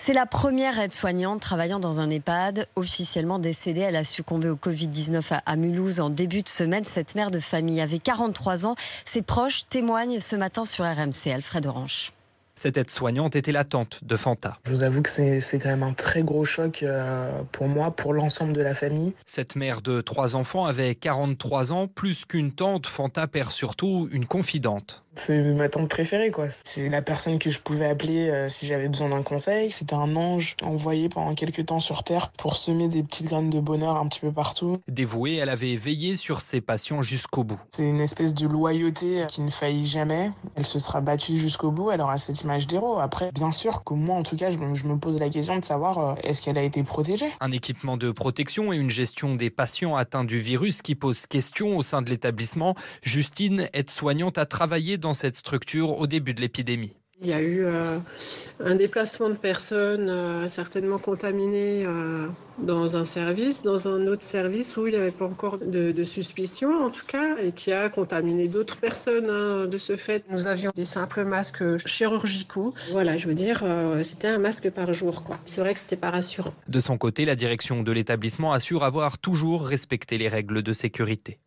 C'est la première aide-soignante travaillant dans un EHPAD. Officiellement décédée, elle a succombé au Covid-19 à Mulhouse en début de semaine. Cette mère de famille avait 43 ans. Ses proches témoignent ce matin sur RMC. Alfred Orange. Cette aide-soignante était la tante de Fanta. Je vous avoue que c'est quand même un très gros choc pour moi, pour l'ensemble de la famille. Cette mère de 3 enfants avait 43 ans. Plus qu'une tante, Fanta perd surtout une confidente. C'est ma tante préférée, quoi. C'est la personne que je pouvais appeler si j'avais besoin d'un conseil. C'était un ange envoyé pendant quelques temps sur Terre pour semer des petites graines de bonheur un petit peu partout. Dévouée, elle avait veillé sur ses patients jusqu'au bout. C'est une espèce de loyauté qui ne faillit jamais. Elle se sera battue jusqu'au bout. Elle aura cette image d'héros. Après, bien sûr que moi, en tout cas, je me pose la question de savoir est-ce qu'elle a été protégée. Un équipement de protection et une gestion des patients atteints du virus qui pose question au sein de l'établissement. Justine, aide-soignante, a travaillé dans cette structure au début de l'épidémie. Il y a eu un déplacement de personnes certainement contaminées dans un service, dans un autre service où il n'y avait pas encore de suspicion en tout cas, et qui a contaminé d'autres personnes de ce fait. Nous avions des simples masques chirurgicaux. Voilà, je veux dire, c'était un masque par jour, quoi. C'est vrai que c'était pas rassurant. De son côté, la direction de l'établissement assure avoir toujours respecté les règles de sécurité.